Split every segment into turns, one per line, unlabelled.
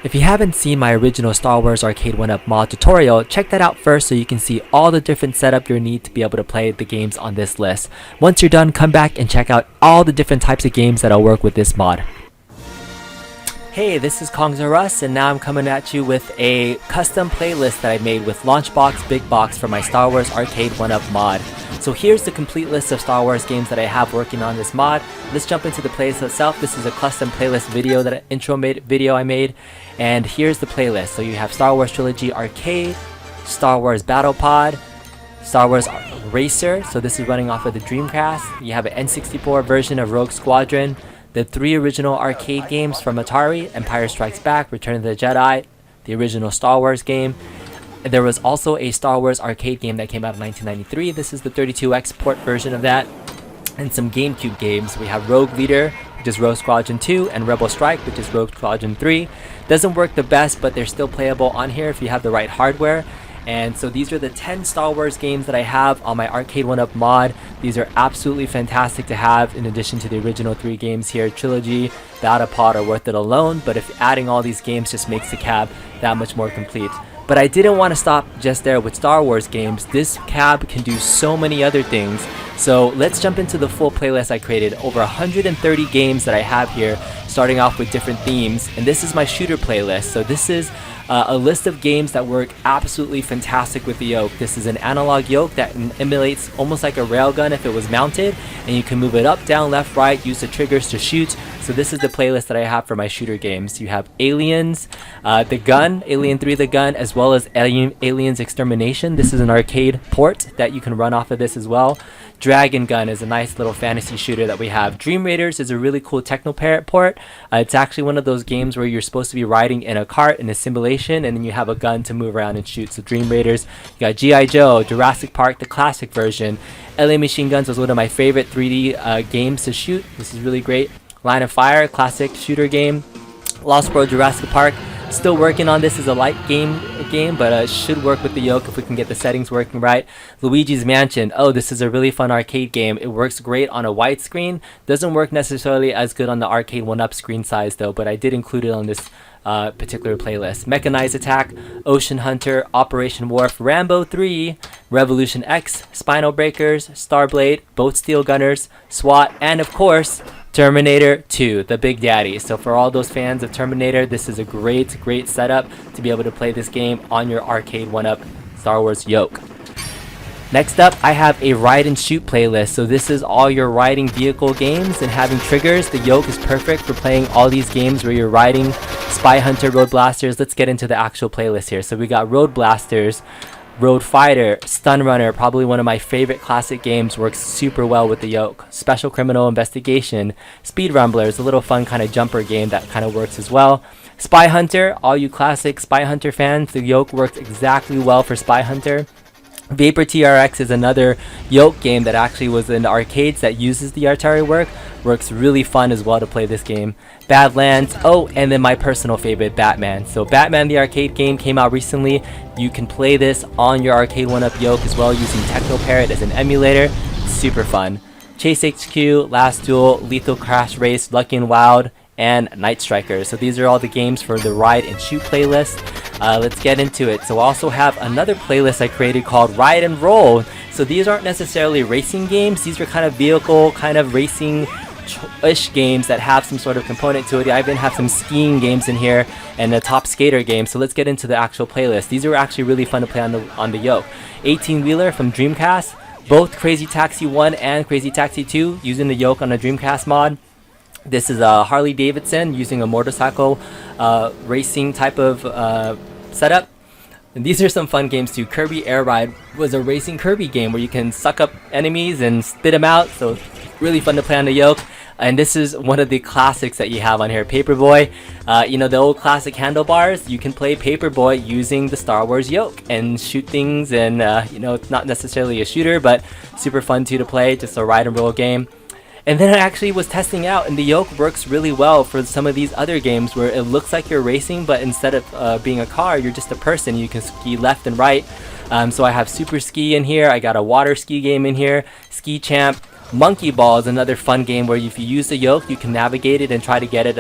If you haven't seen my original Star Wars Arcade 1-Up mod tutorial, check that out first so you can see all the different setup you'll need to be able to play the games on this list. Once you're done, come back and check out all the different types of games that'll work with this mod. Hey, this is Kongzarus, and now I'm coming at you with a custom playlist that I made with Launchbox Big Box for my Star Wars Arcade 1-Up mod. So here's the complete list of Star Wars games that I have working on this mod. Let's jump into the playlist itself. This is a custom playlist video video I made, and here's the playlist. So you have Star Wars Trilogy Arcade, Star Wars Battle Pod, Star Wars Racer, so this is running off of the Dreamcast. You have an N64 version of Rogue Squadron, the 3 original arcade games from Atari, Empire Strikes Back, Return of the Jedi, the original Star Wars game. There was also a Star Wars arcade game that came out in 1993. This is the 32X port version of that. And some GameCube games. We have Rogue Leader, which is Rogue Squadron 2, and Rebel Strike, which is Rogue Squadron 3. Doesn't work the best, but they're still playable on here if you have the right hardware. And so these are the 10 Star Wars games that I have on my Arcade 1-Up mod. These are absolutely fantastic to have in addition to the original 3 games here. Trilogy, Battle Pod are worth it alone, but if adding all these games just makes the cab that much more complete. But I didn't want to stop just there with Star Wars games. This cab can do so many other things. So let's jump into the full playlist I created. Over 130 games that I have here, starting off with different themes. And this is my shooter playlist. So this is a list of games that work absolutely fantastic with the yoke. This is an analog yoke that emulates almost like a railgun if it was mounted, and you can move it up, down, left, right, use the triggers to shoot. So this is the playlist that I have for my shooter games. You have Aliens, The Gun, Alien 3 The Gun, as well as Aliens Extermination. This is an arcade port that you can run off of this as well. Dragon Gun is a nice little fantasy shooter that we have. Dream Raiders is a really cool Technoparrot port. It's actually one of those games where you're supposed to be riding in a cart in a simulation, and then you have a gun to move around and shoot. So Dream Raiders. You got G.I. Joe, Jurassic Park, the classic version. LA Machine Guns was one of my favorite 3D games to shoot. This is really great. Line of Fire, classic shooter game. Lost World, Jurassic Park. Still working on this as a light game, but it should work with the yoke if we can get the settings working right. Luigi's Mansion. Oh, this is a really fun arcade game. It works great on a widescreen. Doesn't work necessarily as good on the Arcade 1-Up screen size though, but I did include it on this particular playlist. Mechanized Attack, Ocean Hunter, Operation Wharf, Rambo 3, Revolution X, Spinal Breakers, Starblade, Boat Steel Gunners, SWAT, and of course, Terminator 2, the Big Daddy. So for all those fans of Terminator, this is a great setup to be able to play this game on your Arcade 1-Up Star Wars yoke. Next up, I have a ride and shoot playlist. So this is all your riding vehicle games and having triggers. The yoke is perfect for playing all these games where you're riding. Spy Hunter, Road Blasters. Let's get into the actual playlist here. So we got Road Blasters, Road Fighter, Stun Runner, probably one of my favorite classic games, works super well with the yoke. Special Criminal Investigation, Speed Rumblers, a little fun kind of jumper game that kind of works as well. Spy Hunter, all you classic Spy Hunter fans, the yoke works exactly well for Spy Hunter. Vapor TRX is another yoke game that actually was in the arcades that uses the Atari works really fun as well to play this game. Badlands, oh, and then my personal favorite, Batman. So Batman the arcade game came out recently. You can play this on your Arcade 1-Up yoke as well using Technoparrot as an emulator. Super fun. Chase HQ, Last Duel, Lethal Crash Race, Lucky and Wild, and Night Strikers. So these are all the games for the ride and shoot playlist. Let's get into it. So I also have another playlist I created called Ride and Roll. So these aren't necessarily racing games. These are kind of vehicle, kind of racing-ish games that have some sort of component to it. I even have some skiing games in here and a Top Skater game. So let's get into the actual playlist. These are actually really fun to play on the yoke. 18-wheeler from Dreamcast. Both Crazy Taxi 1 and Crazy Taxi 2 using the yoke on a Dreamcast mod. This is a Harley Davidson using a motorcycle racing type of setup. And these are some fun games too. Kirby Air Ride was a racing Kirby game where you can suck up enemies and spit them out. So really fun to play on the yoke. And this is one of the classics that you have on here, Paperboy. You know, the old classic handlebars. You can play Paperboy using the Star Wars yoke and shoot things. And you know, it's not necessarily a shooter, but super fun too to play. Just a ride and roll game. And then I actually was testing out, and the yoke works really well for some of these other games where it looks like you're racing, but instead of being a car, you're just a person. You can ski left and right So I have Super Ski in here. I got a water ski game in here. Ski Champ. Monkey Ball is another fun game where if you use the yoke, you can navigate it and try to get it,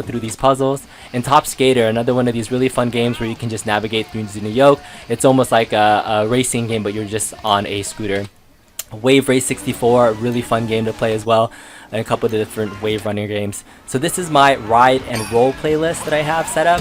through these puzzles. And Top Skater, another one of these really fun games where you can just navigate through using the yoke. It's almost like a racing game, but you're just on a scooter. Wave Race 64, a really fun game to play as well, and a couple of different wave running games. So this is my ride and roll playlist that I have set up.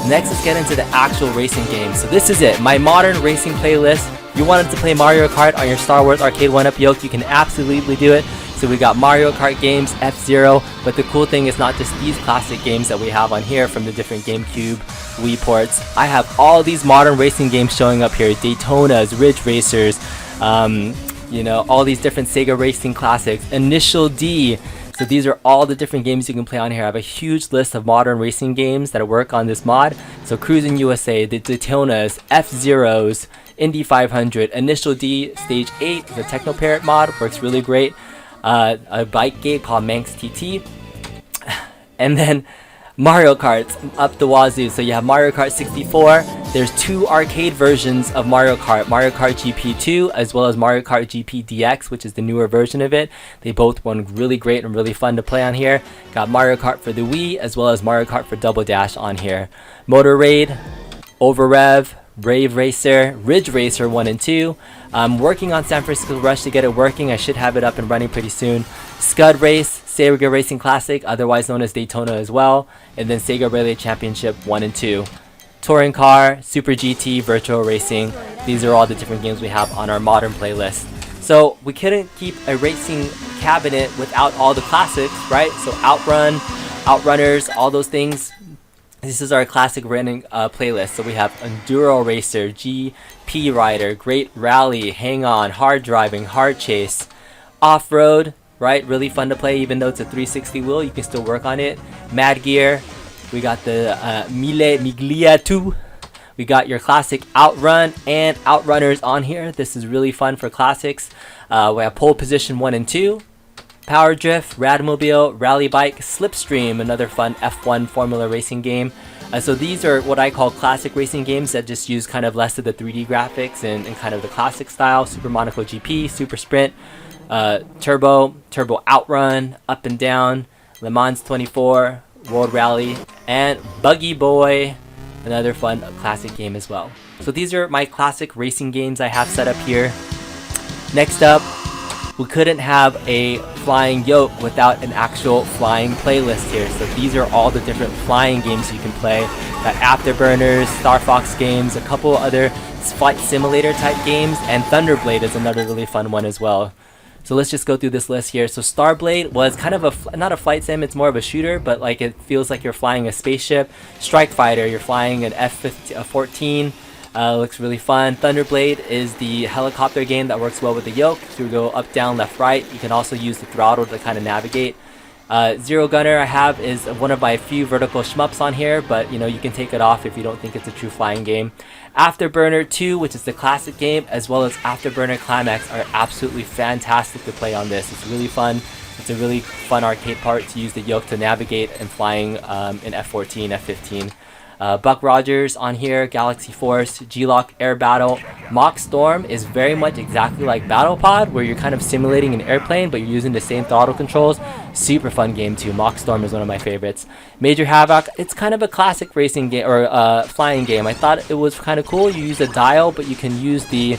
Next, let's get into the actual racing games. So this is it, my modern racing playlist. You wanted to play Mario Kart on your Star Wars Arcade 1-Up yoke, you can absolutely do it. So we got Mario Kart games, F-Zero, but the cool thing is not just these classic games that we have on here from the different GameCube, Wii ports. I have all these modern racing games showing up here, Daytonas, Ridge Racers, all these different Sega racing classics, Initial D. So these are all the different games you can play on here. I have a huge list of modern racing games that work on this mod. So Cruis'n USA, the Daytonas, F-Zeros, Indy 500, Initial D, Stage 8, the Techno Parrot mod, works really great. A bike game called Manx TT. And then Mario Karts up the wazoo. So you have Mario Kart 64. There's 2 arcade versions of Mario Kart GP 2 as well as Mario Kart GP DX, which is the newer version of it. They both run really great and really fun to play on here. Got Mario Kart for the Wii as well as Mario Kart for Double Dash on here. Motor Raid, Over Rev, Brave Racer, Ridge Racer 1 and 2. I'm working on San Francisco Rush to get it working. I should have it up and running pretty soon. Scud Race, Sega Racing Classic, otherwise known as Daytona as well. And then Sega Rally Championship 1 and 2. Touring Car, Super GT, Virtual Racing. These are all the different games we have on our modern playlist. So we couldn't keep a racing cabinet without all the classics, right? So Outrun, Outrunners, all those things. This is our classic running playlist. So we have Enduro Racer, GP Rider, Great Rally, Hang On, Hard Driving, Hard Chase, Off-Road, right? Really fun to play even though it's a 360 wheel. You can still work on it. Mad Gear. We got the Mille Miglia 2. We got your classic Outrun and Outrunners on here. This is really fun for classics. We have Pole Position 1 and 2. Power Drift, Radmobile, Rally Bike, Slipstream, another fun F1 Formula racing game. So these are what I call classic racing games that just use kind of less of the 3D graphics and kind of the classic style. Super Monaco GP, Super Sprint, Turbo Outrun, Up and Down, Le Mans 24, World Rally, and Buggy Boy, another fun classic game as well. So these are my classic racing games I have set up here. Next up, we couldn't have a flying yoke without an actual flying playlist here. So these are all the different flying games you can play. Got Afterburners, Star Fox games, a couple other flight simulator type games, and Thunderblade is another really fun one as well. So let's just go through this list here. So Starblade was kind of not a flight sim, it's more of a shooter, but like it feels like you're flying a spaceship. Strike Fighter, you're flying an F-14. Looks really fun. Thunderblade is the helicopter game that works well with the yoke. So you go up, down, left, right. You can also use the throttle to kind of navigate. Zero Gunner I have is one of my few vertical shmups on here, but you can take it off if you don't think it's a true flying game. Afterburner 2, which is the classic game, as well as Afterburner Climax are absolutely fantastic to play on this. It's really fun. It's a really fun arcade part to use the yoke to navigate and flying in F-14, F-15. Buck Rogers on here, Galaxy Force, G-Lock Air Battle. Mach Storm is very much exactly like Battle Pod, where you're kind of simulating an airplane, but you're using the same throttle controls. Super fun game too. Mach Storm is one of my favorites. Major Havoc, it's kind of a classic racing game, or flying game. I thought it was kind of cool. You use a dial, but you can use the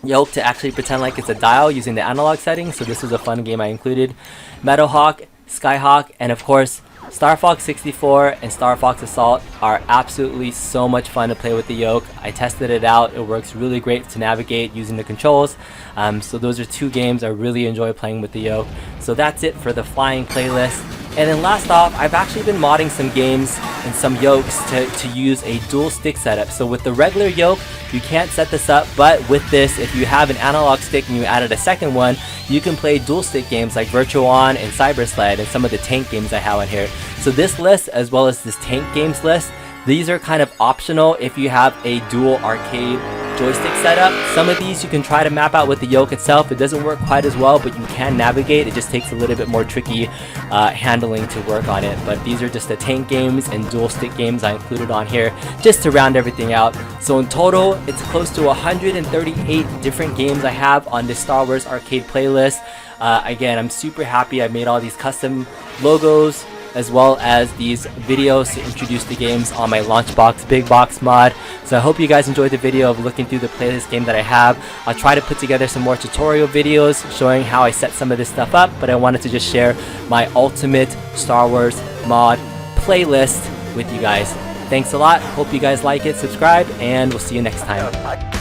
yoke to actually pretend like it's a dial using the analog settings, so this was a fun game I included. Meadowhawk, Skyhawk, and of course, Star Fox 64 and Star Fox Assault are absolutely so much fun to play with the yoke. I tested it out. It works really great to navigate using the controls. So those are two games I really enjoy playing with the yoke. So that's it for the flying playlist. And then last off, I've actually been modding some games and some yokes to use a dual stick setup. So with the regular yoke, you can't set this up, but with this, if you have an analog stick and you added a second one, you can play dual stick games like Virtual On and Cyber Sled and some of the tank games I have on here. So this list, as well as this tank games list, these are kind of optional if you have a dual arcade joystick setup. Some of these you can try to map out with the yoke itself. It doesn't work quite as well, but you can navigate. It just takes a little bit more tricky handling to work on it. But these are just the tank games and dual stick games I included on here just to round everything out. So in total, it's close to 138 different games I have on this Star Wars Arcade playlist. Again, I'm super happy I made all these custom logos as well as these videos to introduce the games on my Launchbox Big Box mod. So I hope you guys enjoyed the video of looking through the playlist game that I have. I'll try to put together some more tutorial videos showing how I set some of this stuff up, but I wanted to just share my ultimate Star Wars mod playlist with you guys. Thanks a lot. Hope you guys like it, subscribe, and we'll see you next time.